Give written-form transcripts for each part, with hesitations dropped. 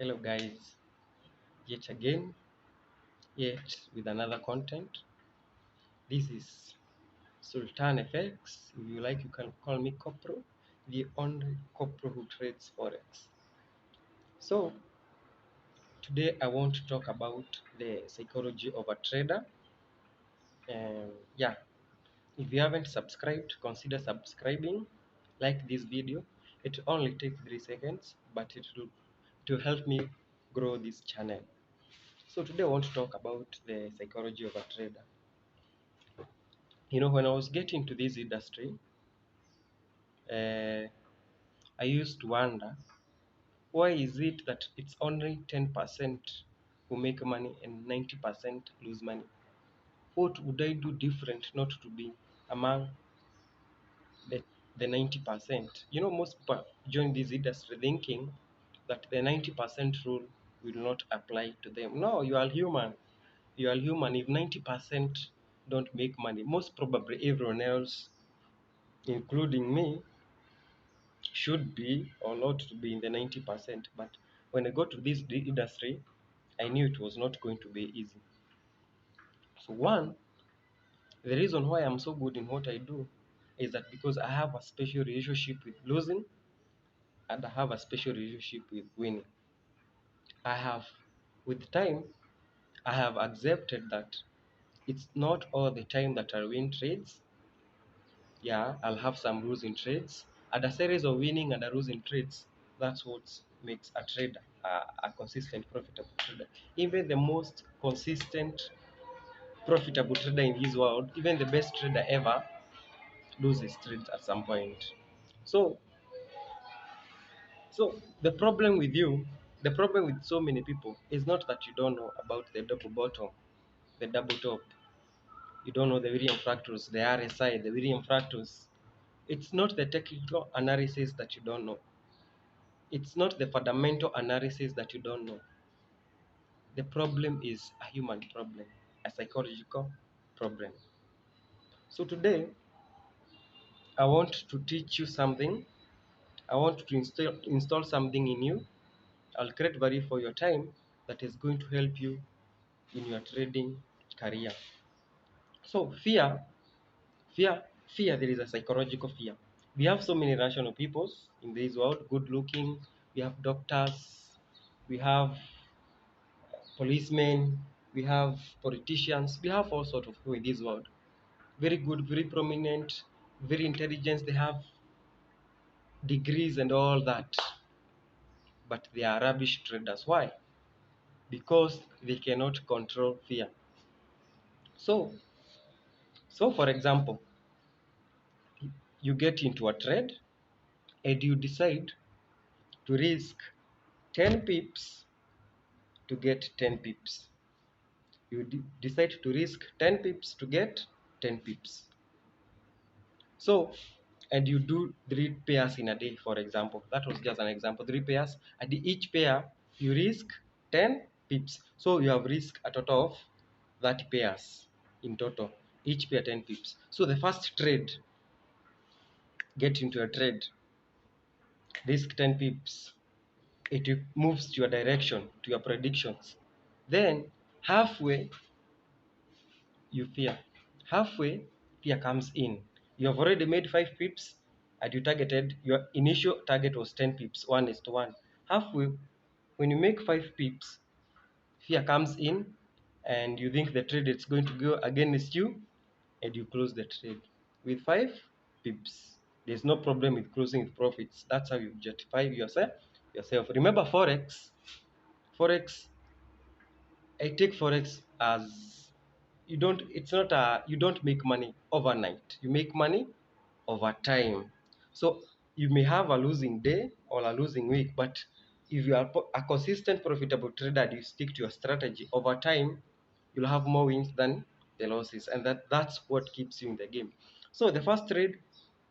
Hello guys, yet again, yet with another content. This is Sultan FX. If you like, you can call me Copro, the only Copro who trades forex. So today I want to talk about the psychology of a trader. Yeah, if you haven't subscribed, consider subscribing. Like this video. It only takes 3 seconds, but it will help me grow this channel. So today I want to talk about the psychology of a trader. When I was getting to this industry, uh, I used to wonder, why is it that it's only 10% who make money and 90% lose money? What would I do different not to be among the, the 90%? Most people join this industry thinking that the 90% rule will not apply to them. No, you are human. You are human. If 90% don't make money, most probably everyone else, including me, should be or not to be in the 90%. But when I got to this industry, I knew it was not going to be easy. So the reason why I'm so good in what I do is that because I have a special relationship with losing and I have a special relationship with winning. I have, with time, I have accepted that it's not all the time that I win trades. Yeah, I'll have some losing trades and a series of winning and a losing trades. That's what makes a trader a consistent, profitable trader. Even the most consistent, profitable trader in this world, even the best trader ever, loses trades at some point. So, the problem with you, the problem with so many people, is not that you don't know about the double bottom, the double top. You don't know the William fractals, the RSI, the William fractals. It's not the technical analysis that you don't know. It's not the fundamental analysis that you don't know. The problem is a human problem, a psychological problem. So today, I want to teach you something. I want to install something in you. I'll create value for your time that is going to help you in your trading career. So fear, fear, there is a psychological fear. We have so many rational people in this world, good looking. We have doctors, we have policemen, we have politicians, we have all sorts of people in this world. Very good, very prominent, very intelligent, they have degrees and all that. But they are rubbish traders. Why? Because they cannot control fear. So, for example, you get into a trade and you decide to risk 10 pips to get 10 pips. You decide to risk 10 pips to get 10 pips. So, and you do 3 pairs in a day, for example. That was just an example. 3 pairs, and each pair you risk 10 pips. So you have risked a total of 30 pairs in total. Each pair 10 pips. So the first trade, get into a trade, risk 10 pips. It moves to your direction, to your predictions. Then halfway you fear. Halfway, fear comes in. You have already made 5 pips and you targeted, your initial target was 10 pips, 1:1. Halfway, when you make 5 pips, fear comes in and you think the trade is going to go against you and you close the trade with 5 pips. There's no problem with closing with profits. That's how you justify yourself. Remember Forex, I take Forex as you don't make money overnight. You make money over time. So you may have a losing day or a losing week, but if you are a consistent profitable trader and you stick to your strategy over time, you'll have more wins than the losses, and that's what keeps you in the game. So the first trade,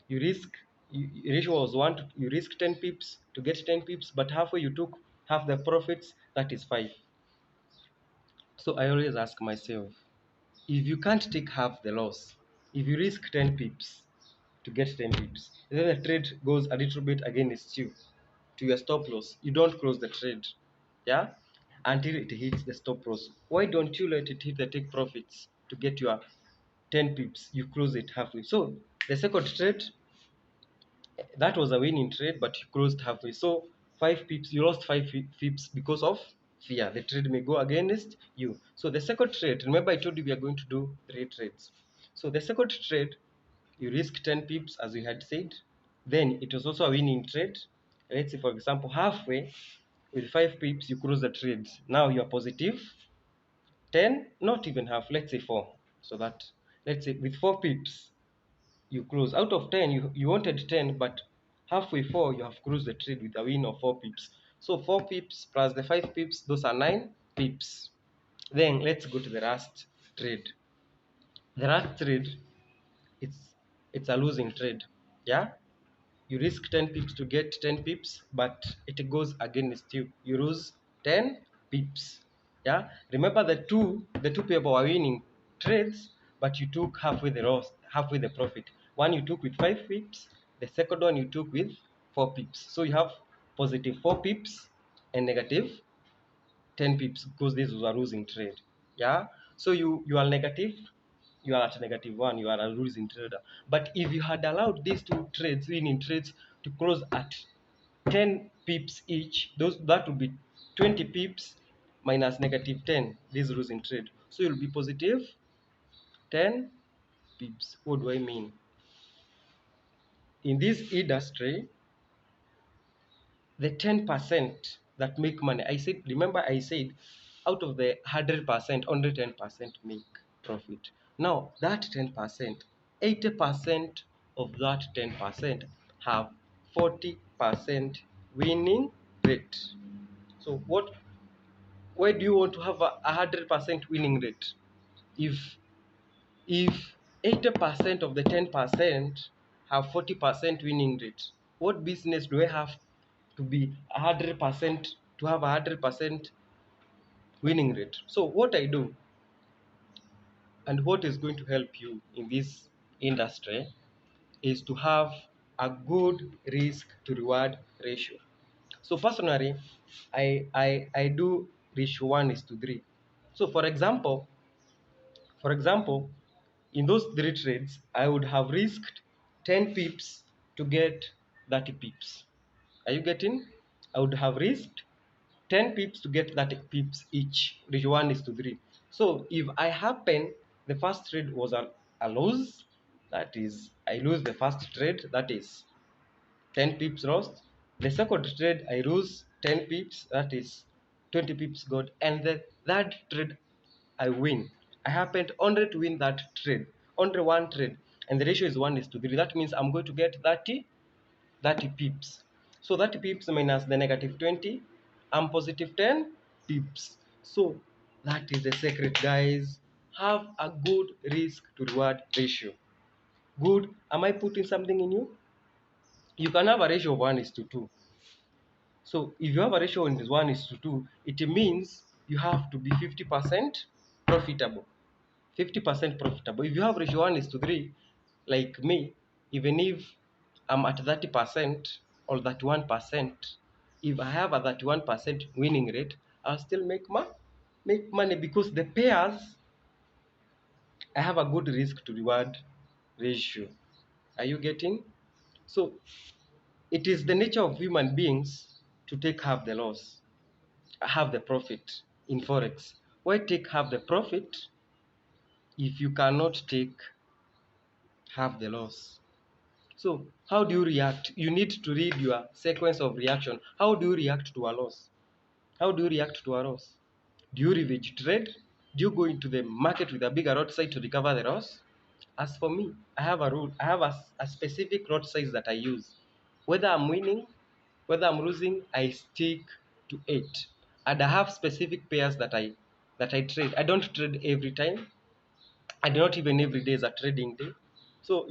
you risk, ratio was 1 to, you risk 10 pips to get 10 pips, but halfway you took half the profits, that is 5. So I always ask myself, if you can't take half the loss, if you risk 10 pips to get 10 pips, then the trade goes a little bit against you to your stop loss, you don't close the trade. yeah, until it hits the stop loss. Why don't you let it hit the take profits to get your 10 pips? You close it halfway. So the second trade, that was a winning trade, but you closed halfway. So 5 pips, you lost 5 pips because of fear. The trade may go against you. So the second trade, remember I told you we are going to do 3 trades. So the second trade, you risk 10 pips as we had said. Then it was also a winning trade. Let's say, for example, halfway with 5 pips, you close the trades. Now you are positive 10, not even half, let's say 4. So that, let's say with 4 pips, you close. Out of 10, you wanted 10, but halfway 4, you have closed the trade with a win of 4 pips. So 4 pips plus the 5 pips, those are 9 pips. Then let's go to the last trade. The last trade, it's it's a losing trade. Yeah, you risk 10 pips to get 10 pips, but it goes against you. You lose 10 pips. Yeah, remember the two people are winning trades, but you took halfway the loss, halfway the profit. One you took with 5 pips, the second one you took with 4 pips. So you have positive 4 pips and negative 10 pips because this was a losing trade. Yeah, so you are negative, you are at -1, you are a losing trader. But if you had allowed these two trades, winning trades, to close at 10 pips each, that would be 20 pips minus -10, this losing trade. So you'll be positive 10 pips. What do I mean? In this industry, the 10% that make money, I said, remember I said out of the 100%, only 10% make profit. Now that 10%, 80% of that 10% have 40% winning rate. So why do you want to have a 100% winning rate? If if 80% of the 10% have 40% winning rate, what business do I have to be 100%, to have 100% winning rate? So what I do, and what is going to help you in this industry, is to have a good risk to reward ratio. So personally, I do ratio 1:3. So for example, in those 3 trades, I would have risked 10 pips to get 30 pips. Are you getting? I would have risked 10 pips to get 30 pips each, ratio 1:3. So if I happen, the first trade was a loss, that is, I lose the first trade, that is 10 pips lost. The second trade, I lose 10 pips, that is 20 pips got. And the third trade, I win. I happened only to win that trade, only one trade, and the ratio is 1:3. That means I'm going to get 30 pips. So 30 pips minus the -20, I'm positive 10 pips. So that is the secret, guys. Have a good risk to reward ratio. Good. Am I putting something in you? You can have a ratio of 1:2. So if you have a ratio of 1:2, it means you have to be 50% profitable. 50% profitable. If you have ratio 1:3, like me, even if I'm at 30% or 31%, if I have a 31% winning rate, I'll still make money because the pairs, I have a good risk to reward ratio. Are you getting? So it is the nature of human beings to take half the loss, half the profit in forex. Why take half the profit if you cannot take half the loss? So how do you react? You need to read your sequence of reaction. How do you react to a loss? How do you react to a loss? Do you revenge trade? Do you go into the market with a bigger lot size to recover the loss? As for me, I have a rule. I have a specific lot size that I use. Whether I'm winning, whether I'm losing, I stick to it. And I have specific pairs that I trade. I don't trade every time. I do not even every day is a trading day. So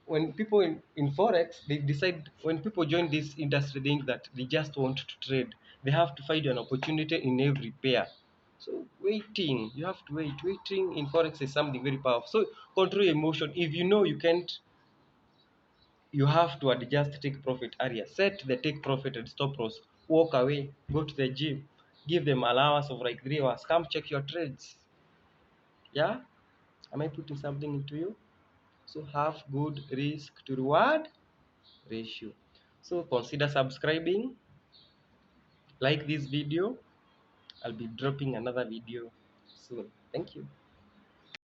when people in forex, they decide, when people join this industry, they think that they just want to trade. They have to find an opportunity in every pair. So waiting, you have to wait. Waiting in forex is something very powerful. So control your emotion. If you know you can't, you have to adjust take profit area. Set the take profit and stop loss. Walk away. Go to the gym. Give them allowance of like 3 hours. Come check your trades. Yeah, am I putting something into you? So have good risk to reward ratio. So consider subscribing, like this video. I'll be dropping another video soon. Thank you.